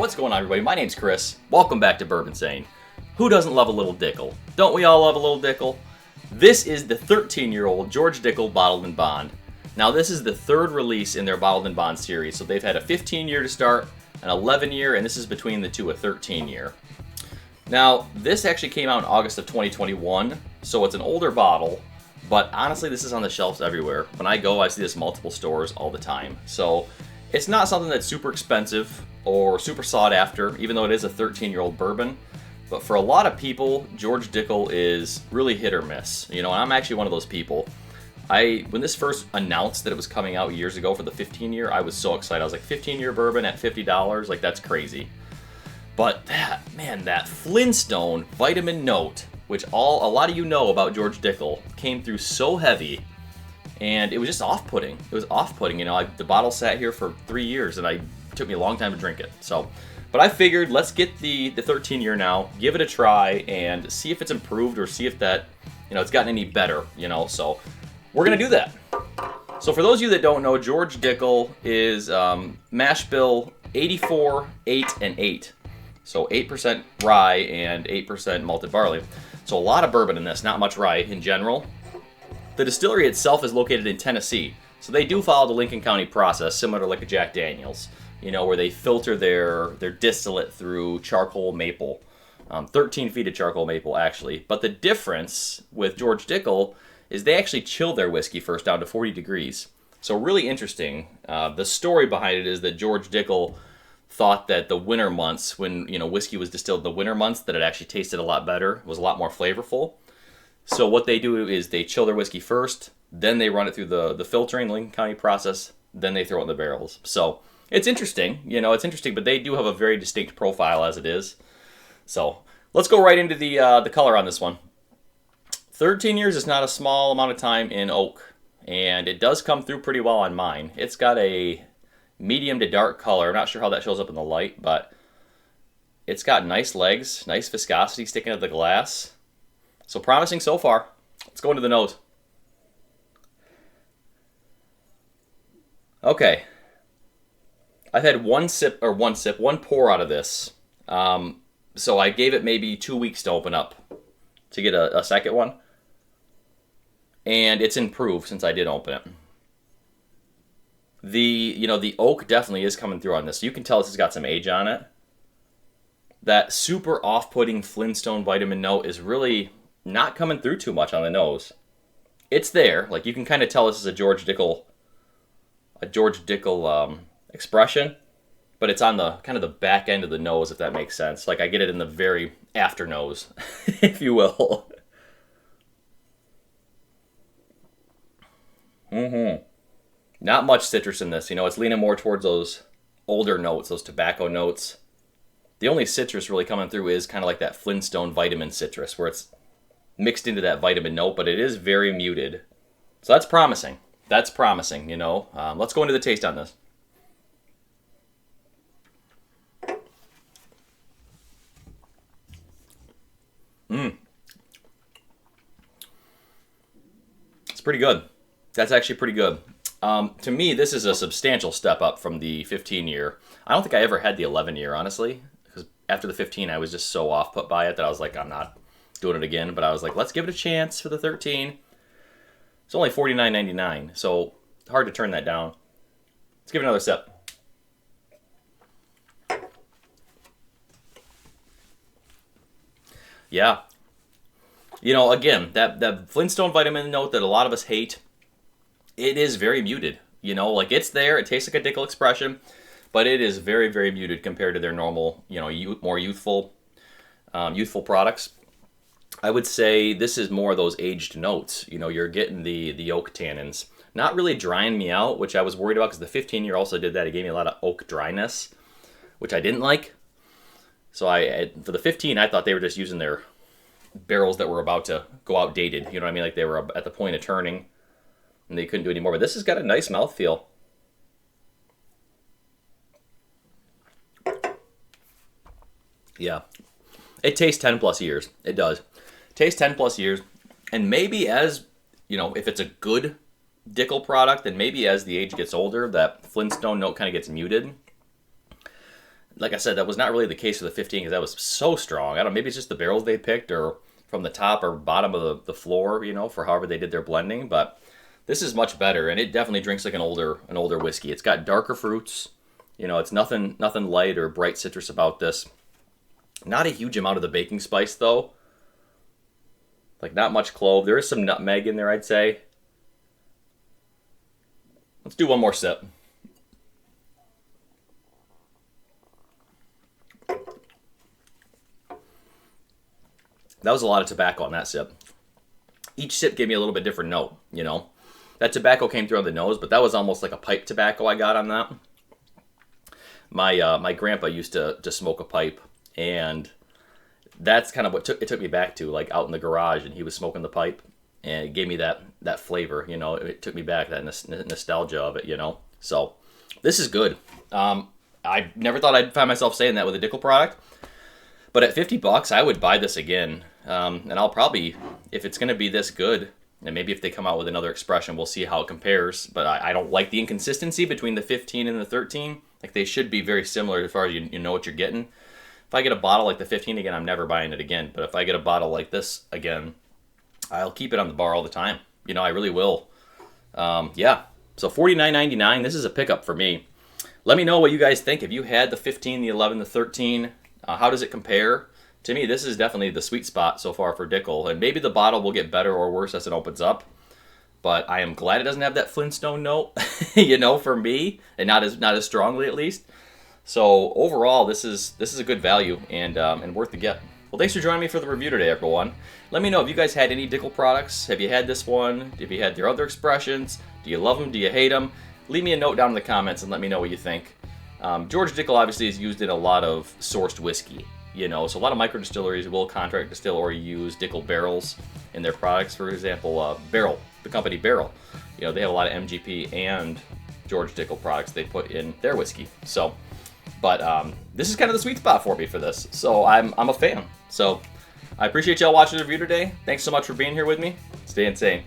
What's going on, everybody? My name's Chris. Welcome back to Bourbinsane. Who doesn't love a little Dickel? Don't we all love a little Dickel? This is the 13-year-old George Dickel Bottled and Bond. Now, this is the third release in their Bottled and Bond series, so they've had a 15-year to start, an 11-year, and this is between the two, a 13-year. Now, this actually came out in August of 2021, so it's an older bottle, but honestly, this is on the shelves everywhere. When I go, I see this in multiple stores all the time. So it's not something that's super expensive or super sought after, even though it is a 13-year-old bourbon. But for a lot of people, George Dickel is really hit or miss. You know, and I'm actually one of those people. When this first announced that it was coming out years ago for the 15-year, I was so excited. I was like, 15-year bourbon at $50? Like, that's crazy. But that Flintstone vitamin note, which a lot of you know about George Dickel, came through so heavy, and it was just off-putting. It was off-putting. You know, the bottle sat here for 3 years, and it took me a long time to drink it. So, but I figured, let's get the 13-year now, give it a try, and see if it's improved or see if that, it's gotten any better. So we're gonna do that. So for those of you that don't know, George Dickel is mash bill 84, 8, and 8. So 8% rye and 8% malted barley. So a lot of bourbon in this, not much rye in general. The distillery itself is located in Tennessee. So they do follow the Lincoln County process, similar to like a Jack Daniel's, where they filter their distillate through charcoal maple. 13 feet of charcoal maple, actually. But the difference with George Dickel is they actually chill their whiskey first down to 40 degrees. So really interesting. The story behind it is that George Dickel thought that the winter months, when whiskey was distilled in the winter months, that it actually tasted a lot better, was a lot more flavorful. So what they do is they chill their whiskey first, then they run it through the filtering, Lincoln County process, then they throw it in the barrels. So it's interesting, but they do have a very distinct profile as it is. So let's go right into the color on this one. 13 years is not a small amount of time in oak, and it does come through pretty well on mine. It's got a medium to dark color. I'm not sure how that shows up in the light, but it's got nice legs, nice viscosity sticking out of the glass. So promising so far. Let's go into the nose. Okay. I've had one pour out of this. So I gave it maybe 2 weeks to open up to get a second one. And it's improved since I did open it. The oak definitely is coming through on this. You can tell this has got some age on it. That super off-putting Flintstone vitamin note is really not coming through too much on the nose. It's there. Like, you can kind of tell this is a George Dickel expression, but it's on the kind of the back end of the nose, if that makes sense. Like, I get it in the very after nose, if you will. Not much citrus in this. It's leaning more towards those older notes, those tobacco notes. The only citrus really coming through is kind of like that Flintstone vitamin citrus, where it's mixed into that vitamin note, but it is very muted. So that's promising. Let's go into the taste on this. It's pretty good. That's actually pretty good. To me, this is a substantial step up from the 15-year. I don't think I ever had the 11-year, honestly, because after the 15, I was just so off-put by it that I was like, I'm not doing it again. But I was like, let's give it a chance for the 13. It's only $49.99, so hard to turn that down. Let's give it another sip. Yeah. Again, that Flintstone vitamin note that a lot of us hate, it is very muted. Like, it's there. It tastes like a Dickel expression, but it is very, very muted compared to their normal, more youthful products. I would say this is more of those aged notes. You're getting the oak tannins. Not really drying me out, which I was worried about, because the 15-year also did that. It gave me a lot of oak dryness, which I didn't like. So for the 15, I thought they were just using their barrels that were about to go outdated. You know what I mean? Like, they were at the point of turning, and they couldn't do any more. But this has got a nice mouthfeel. Yeah. It tastes 10 plus years. It does. Tastes 10 plus years. And maybe as, if it's a good Dickel product, then maybe as the age gets older, that Flintstone note kind of gets muted. like I said, that was not really the case for the 15 because that was so strong. I don't know, maybe it's just the barrels they picked or from the top or bottom of the floor, for however they did their blending. But this is much better, and it definitely drinks like an older whiskey. It's got darker fruits. It's nothing light or bright citrus about this. Not a huge amount of the baking spice though. Like not much clove. There is some nutmeg in there, I'd say. Let's do one more sip. That was a lot of tobacco on that sip. Each sip gave me a little bit different note, That tobacco came through on the nose, but that was almost like a pipe tobacco I got on that. My grandpa used to smoke a pipe, and that's kind of what it took me back to, like out in the garage, and he was smoking the pipe, and it gave me that flavor, It took me back, that nostalgia of it, So this is good. I never thought I'd find myself saying that with a Dickel product, but at $50, I would buy this again. And I'll probably, if it's going to be this good, and maybe if they come out with another expression, we'll see how it compares. But I don't like the inconsistency between the 15 and the 13. Like they should be very similar as far as you know what you're getting. If I get a bottle like the 15 again, I'm never buying it again. But if I get a bottle like this again, I'll keep it on the bar all the time. I really will. Yeah. So $49.99. This is a pickup for me. Let me know what you guys think. If you had the 15, the 11, the 13, how does it compare? To me, this is definitely the sweet spot so far for Dickel, and maybe the bottle will get better or worse as it opens up. But I am glad it doesn't have that Flintstone note, for me, and not as strongly at least. So overall, this is a good value and worth the get. Well, thanks for joining me for the review today, everyone. Let me know if you guys had any Dickel products. Have you had this one? Have you had their other expressions? Do you love them? Do you hate them? Leave me a note down in the comments and let me know what you think. George Dickel obviously is used in a lot of sourced whiskey. So a lot of micro distilleries will contract distill or use Dickel barrels in their products. For example, Barrel, the company Barrel, they have a lot of MGP and George Dickel products they put in their whiskey. So, but this is kind of the sweet spot for me for this. So I'm a fan. So I appreciate y'all watching the review today. Thanks so much for being here with me. Stay insane.